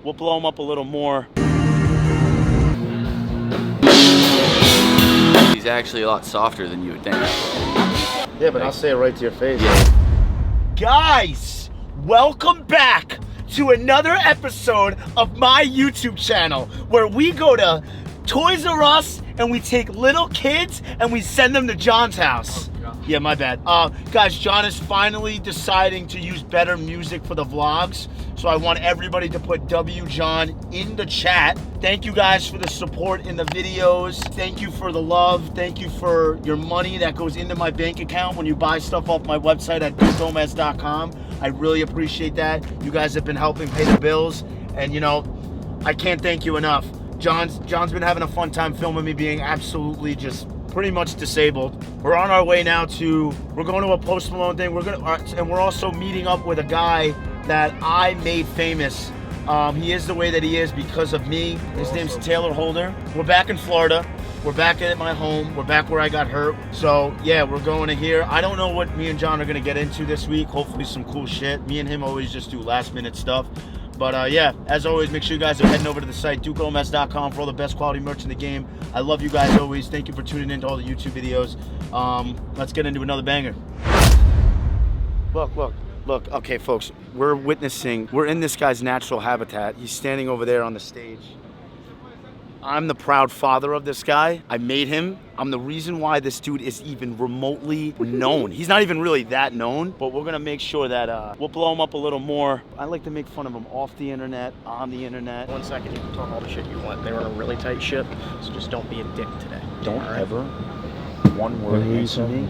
We'll blow him up a little more. He's actually a lot softer than you would think. Yeah, but I'll say it right to your face. Guys, welcome back to another episode of my YouTube channel where we go to Toys R Us and we take little kids and we send them to John's house. Yeah, my bad. Guys, John is finally deciding to use better music for the vlogs. So I want everybody to put W John in the chat. Thank you guys for the support in the videos. Thank you for the love. Thank you for your money that goes into my bank account when you buy stuff off my website at dgomez.com. I really appreciate that. You guys have been helping pay the bills. And you know, I can't thank you enough. John's been having a fun time filming me being absolutely just pretty much disabled. We're on our way now we're going to a Post Malone thing. And we're also meeting up with a guy that I made famous. He is the way that he is because of me. His name's Taylor Holder. We're back in Florida. We're back at my home. We're back where I got hurt. So yeah, we're going to here. I don't know what me and John are gonna get into this week. Hopefully some cool shit. Me and him always just do last minute stuff. But yeah, as always, make sure you guys are heading over to the site, dgomez.com, for all the best quality merch in the game. I love you guys always. Thank you for tuning in to all the YouTube videos. Let's get into another banger. Look, okay, folks, we're in this guy's natural habitat. He's standing over there on the stage. I'm the proud father of this guy. I made him. I'm the reason why this dude is even remotely known. He's not even really that known, but we're gonna make sure that we'll blow him up a little more. I like to make fun of him off the internet, on the internet. 1 second, you can talk all the shit you want. They were in a really tight ship, so just don't be a dick today. Don't ever one word answer me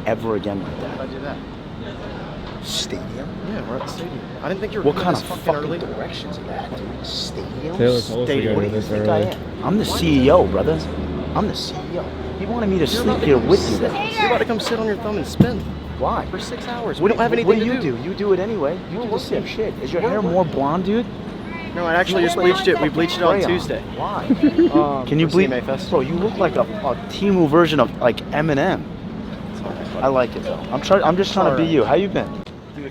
ever again like that. How'd I do that? Stadium? Yeah, we're at the stadium. I didn't think you were What kind of fucking early. directions are that, dude? Stadium? Stadium. What do you think I am? I'm the CEO, brother. I'm the CEO. He wanted me to sleep here with you guys. You're about to come sit on your thumb and spin. Why? For 6 hours. We don't have anything What do to you do? You do it anyway. You do the same shit. Is your hair more blonde, dude? No, I actually just bleached it. We bleached it on Tuesday. Why? Can you bleach? Bro, you look like a Temu version of like Eminem. I like it though. I'm just trying to be you. How you been?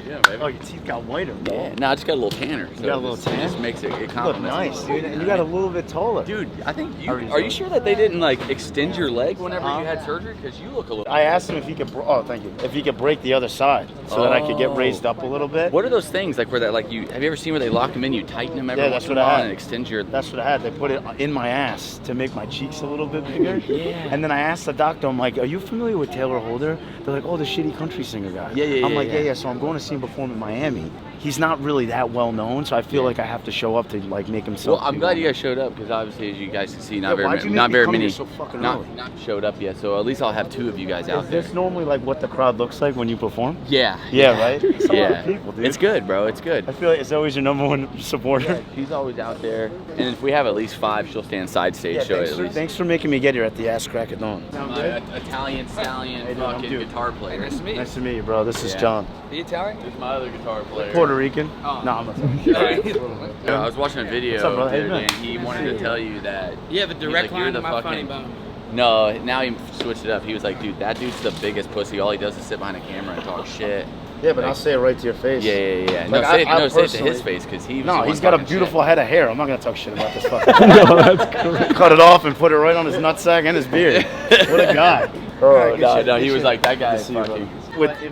Yeah, baby. Oh, your teeth got whiter, bro. Yeah, no, I just got a little tanner. You got a little tan? It just makes it You look compliments. nice, dude. And you got a little bit taller. Dude, I think are you sure that they didn't like extend your leg whenever you had surgery? Because you look a little. I asked him if he could. Oh, thank you. If he could break the other side so that I could get raised up a little bit. What are those things like where that like you have you ever seen where they lock them in? You tighten them every once in a while and extend your. That's what I had. They put it in my ass to make my cheeks a little bit bigger. Yeah. And then I asked the doctor, I'm like, "Are you familiar with Taylor Holder?" They're like, "Oh, the shitty country singer guy." Yeah. I'm like, yeah. So I'm going to see him perform in Miami. He's not really that well known, so I feel like I have to show up to like make himself. Well, I'm glad you guys showed up because obviously, as you guys can see, not why'd you very make me come many, here so fucking early? not showed up yet. So at least I'll have 2 of you guys out there. Is this normally like what the crowd looks like when you perform? Yeah. Yeah, right? It's a lot Yeah. of people, dude. It's good, bro. It's good. I feel like it's always your number one supporter. She's always out there, and if we have at least 5, she'll stand side stage. show it at least. Thanks for making me get here at the ass crack of dawn. Italian stallion, Hey, dude, I'm fucking Duke. guitar player. Nice to meet you. Nice to meet you, bro. This is John. The Italian? This is my other guitar player. Puerto Rican? Oh. No, I'm not. I was watching a video What's up, brother? the How you other day, doing? and he wanted to tell you that. You have a direct like, you're line the to my fucking. funny bone. No, now he switched it up. He was like, dude, that dude's the biggest pussy. All he does is sit behind a camera and talk shit. Yeah, but I'll say it right to your face. Yeah. Like, say it to personally- his face because he was No, the he's one got a talking beautiful shit. head of hair. I'm not gonna talk shit about this fucking. No, that's correct. Cut it off and put it right on his nutsack and his beard. What a guy. Oh, no, he was like, that guy is See you, fucking.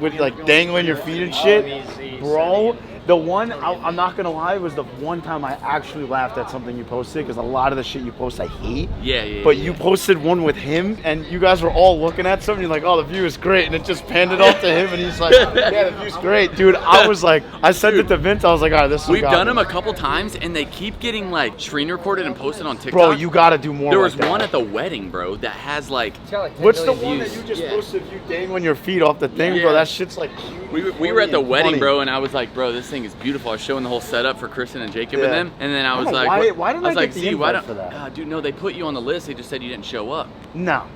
with like dangling your feet and shit, bro. The one, I'm not gonna lie, was the one time I actually laughed at something you posted because a lot of the shit you post I hate. Yeah. But you posted one with him and you guys were all looking at something. You're like, oh, the view is great, and it just panned it off to him, and he's like, yeah, the view's great, dude. I was like, I sent it to Vince. I was like, all right, this is. We've done them a couple times, and they keep getting like screen recorded and posted on TikTok. Bro, you gotta do more. There was like that. one at the wedding, bro, that has like. What's the one that you just posted of you dangling your feet off the thing, bro? That shit's like. We were at the wedding, bro, and I was like, bro, this thing is beautiful. I was showing the whole setup for Kristen and Jacob and them, and then I was like, why didn't I get the invite for that? Dude, no, they put you on the list. They just said you didn't show up. No.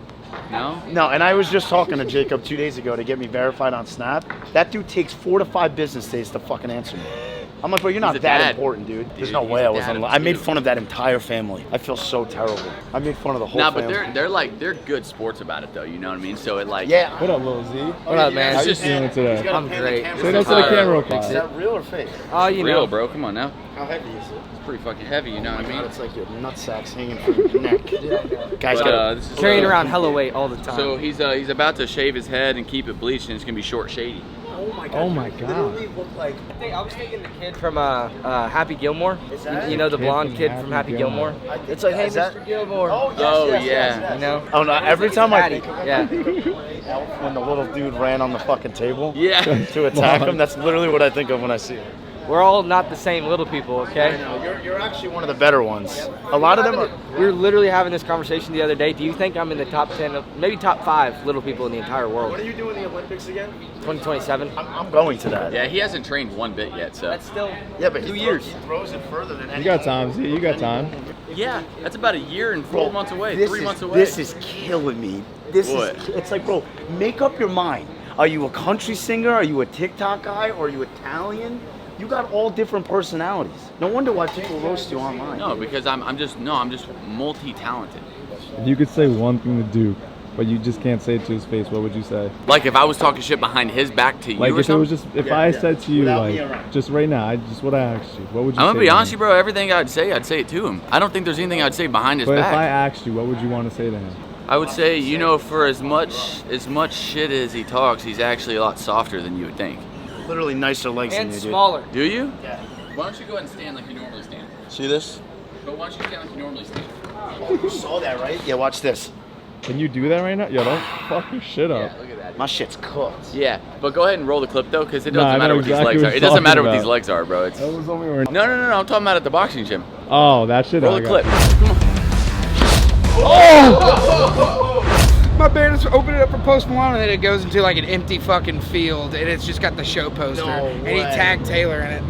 No, and I was just talking to Jacob 2 days ago to get me verified on Snap. That dude takes 4 to 5 business days to fucking answer me. I'm like, bro, you're not He's a that dad. important, dude. There's Dude, no he's way a I was dad of on. I made two. fun of that entire family. I feel so terrible. I made fun of the whole Nah, family. but they're good sports about it though. You know what I mean? So it like Yeah. What up, Lil Z? What up, man? How you just- feeling today? I'm great. Say that to the camera real Is quick. that real or fake? Oh, you real, know. bro. Come on now. How heavy is it? It's pretty fucking heavy. You know what I mean? It's like your nutsack's hanging from your neck. Guys, But, this is Carrying around hella weight all the time. So he's about to shave his head and keep it bleached, and it's gonna be short, shady. Oh my god. I was thinking the kid from Happy Gilmore. You know the blonde kid from Happy Gilmore? It's like, hey, Mr. Gilmore. Oh yeah. You know? Oh no! Every time I Patty. Yeah. when the little dude ran on the fucking table Yeah. to attack him, that's literally what I think of when I see him. We're all not the same little people, okay? You're actually one of the better ones. A lot of them are. We were literally having this conversation the other day. Do you think I'm in the top 10, maybe top 5 little people in the entire world? What are you doing in the Olympics again? 2027. I'm going to that. Yeah, he hasn't trained one bit yet, so. That's still Yeah, but 2 years. He throws it further than You got time, Z. You got time. Yeah, that's about a year and 4 months away, This 3 is- months away. This is killing me. This What? is. It's like, bro, make up your mind. Are you a country singer? Are you a TikTok guy? Or are you Italian? You got all different personalities. No wonder why people roast you online. No, because I'm just multi-talented. If you could say one thing to Duke, but you just can't say it to his face, what would you say? Like if I was talking shit behind his back to you Like or if it was something. just, if I said to you, Without me like, around. just right now, just what I asked you, what would you say? I'm gonna be to honest him? with you, bro. Everything I'd say it to him. I don't think there's anything I'd say behind his But if back. I asked you, what would you want to say to him? I would say, you know, for as much shit as he talks, he's actually a lot softer than you would think. Literally nicer legs And than you, dude. smaller. Do you? Yeah. Why don't you go ahead and stand like you normally stand? See this? But why don't you stand like you normally stand? You saw that, right? Yeah, watch this. Can you do that right now? Yo, don't fuck your shit up. Yeah, look at that. My shit's cooked. Yeah, but go ahead and roll the clip though, because it No, doesn't I know matter what exactly these legs what are. you're It doesn't matter talking what these about. legs are, bro. It's That was when we were. no. I'm talking about at the boxing gym. Oh, that shit. Roll I the got- clip. Come on. My banner's open it up for Post Malone, and then it goes into like an empty fucking field, and it's just got the show poster, No and he way. tagged Taylor in it.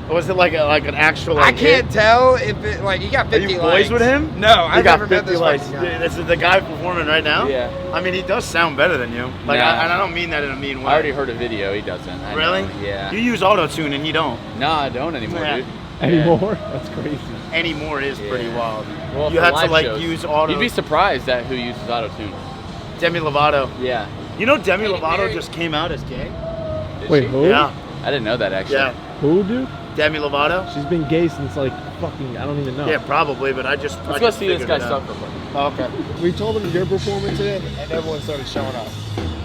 Was it like an actual? I Like, can't hit? tell if it like he got Are 50 you likes. boys with him? No, You I've got never met 50 this likes. fucking guy. This is the guy performing right now. Yeah. I mean, he does sound better than you. Like, Nah. and I don't mean that in a mean way. I already heard a video. He doesn't. I Really? know. Yeah. You use auto tune and he don't. No, I don't anymore, Yeah. dude. Anymore? That's crazy. Anymore is pretty Yeah. wild. Well, You for had to live like shows, use auto. You'd be surprised at who uses auto tune. Demi Lovato. Yeah. You know Demi Lovato just came out as gay. Did Wait, she? who? Yeah. I didn't know that actually. Yeah. Who, dude? Demi Lovato. She's been gay since like fucking, I don't even know. Yeah, probably, but I just. Let's I go just see this figured guy it out. stuff real quick. Oh, okay. We told them your performance today, and everyone started showing up.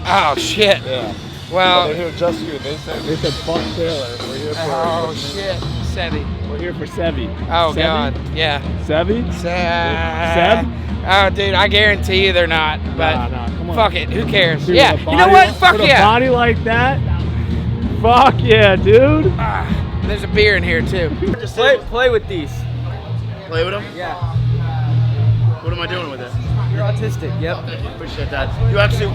Oh shit. Yeah. Well. here just you. They said fuck Taylor. We're here for. Oh shit. Sevi. We're here for Sevi. Oh Sevi? god. Yeah. Sevi? Seb. Oh dude, I guarantee you they're not. But Nah, come on. fuck it. Who cares? Dude, Yeah. with a You know body what? li- Fuck with a yeah. body like that? Fuck yeah, dude. There's a beer in here too. Just Play with these. play with him. Yeah. What am I doing with it? You're autistic. Yep. Appreciate that.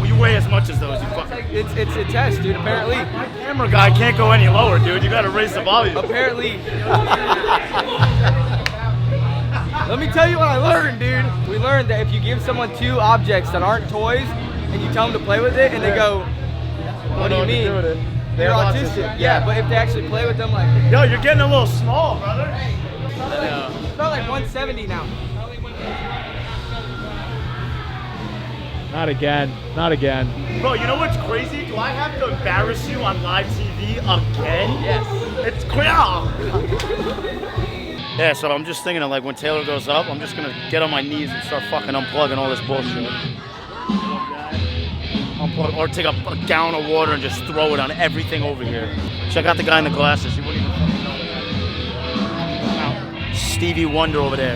You weigh as much as those. You fucking. It's a test, dude. Apparently. Camera guy can't go any lower, dude. You gotta raise the volume. Apparently. Let me tell you what I learned, dude. We learned that if you give someone 2 objects that aren't toys and you tell them to play with it and they go, what do you mean? They're autistic. Yeah, but if they actually play with them, like, Yo, you're getting a little small, brother. it's not like 170 now. Not again. Not again. Bro, you know what's crazy? Do I have to embarrass you on live TV again? Yes. It's crazy. Yeah, so I'm just thinking of like when Taylor goes up, I'm just gonna get on my knees and start fucking unplugging all this bullshit. Unplug, or take a gallon of water and just throw it on everything over here. Check out the guy in the glasses. He wouldn't even fucking know that. Stevie Wonder over there.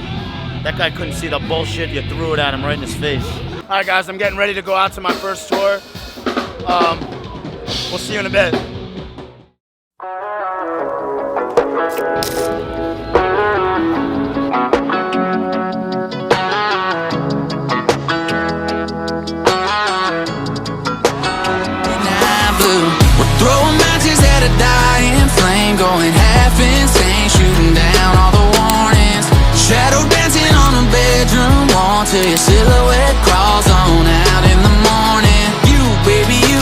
That guy couldn't see the bullshit. You threw it at him right in his face. All right, guys, I'm getting ready to go out to my first tour. We'll see you in a bit. We're throwing matches at a dying flame, going half insane, shooting down all the warnings. Shadow dancing on a bedroom wall till your silhouette crawls on out in the morning. You, baby, you,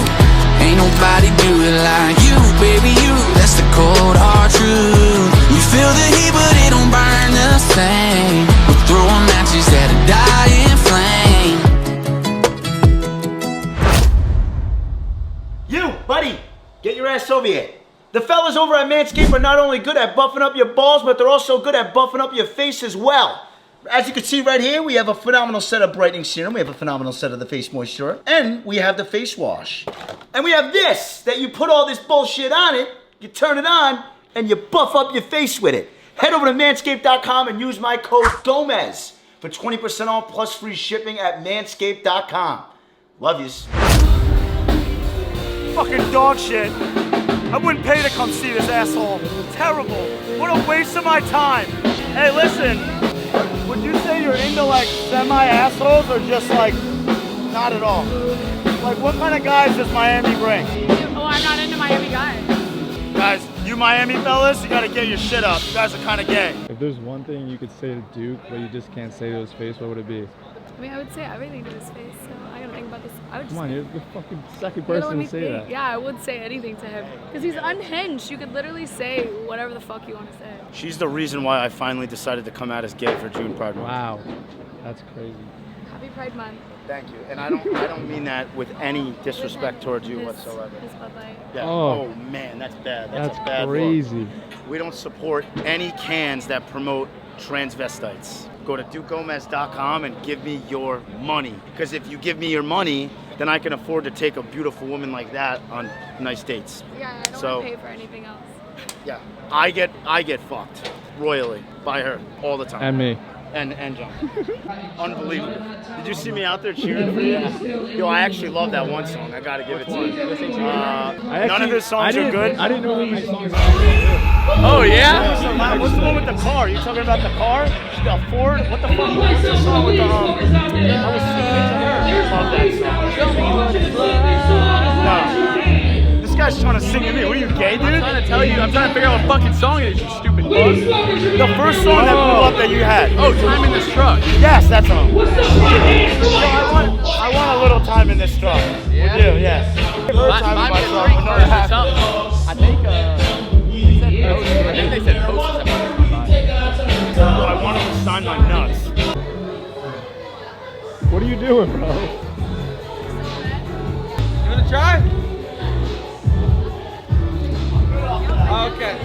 ain't nobody do it like they don't burn the same. We're throwing matches at a dying flame. You, buddy, get your ass over here. The fellas over at Manscaped are not only good at buffing up your balls, but they're also good at buffing up your face as well. As you can see right here, we have a phenomenal set of brightening serum. We have a phenomenal set of the face moisture. And we have the face wash. And we have this, that you put all this bullshit on it, you turn it on, and you buff up your face with it. Head over to manscaped.com and use my code GOMEZ for 20% off plus free shipping at manscaped.com. Love yous. Fucking dog shit. I wouldn't pay to come see this asshole. Terrible. What a waste of my time. Hey, listen. Would you say you're into like semi-assholes or just like not at all? Like what kind of guys does Miami bring? Oh, I'm not into Miami guys. Guys, you Miami fellas, you gotta get your shit up. You guys are kind of gay. If there's one thing you could say to Duke, but you just can't say to his face, what would it be? I mean, I would say everything to his face, so I gotta think about this. I would just Come on, you're the fucking second You gotta person let me to say think. that. Yeah, I would say anything to him. Because he's unhinged. You could literally say whatever the fuck you want to say. She's the reason why I finally decided to come out as gay for June Pride Month. Wow, that's crazy. Happy Pride Month. Thank you. And I don't mean that with any disrespect towards you whatsoever. His Bud Light. Yeah. Oh. Oh man, that's bad. That's a bad look. crazy. We don't support any cans that promote transvestites. Go to dukegomez.com and give me your money. Because if you give me your money, then I can afford to take a beautiful woman like that on nice dates. Yeah, I don't So- want to pay for anything else. Yeah. I get fucked royally by her all the time. And me. And John. Unbelievable. Did you see me out there cheering for you? Yo, I actually love that one song. I gotta give it to you. None of his songs are good. I didn't know any songs. Oh yeah? What's the one with the car? You talking about the car? The Ford? What the fuck? What's the song with the I was singing to her. Love that song. No. This guy's trying to sing to me. What are you, gay, dude? I'm trying to tell you. I'm trying to figure out what fucking song it is. You stupid bug. The first song that blew up that you had. Oh, Time in This Truck. Yes, that's all. I want a little time in this truck. Yeah? We do, yeah. I've heard time in my truck, but not half. I think they said Post. I want him to sign my nuts. What are you doing, bro? You wanna try? Okay.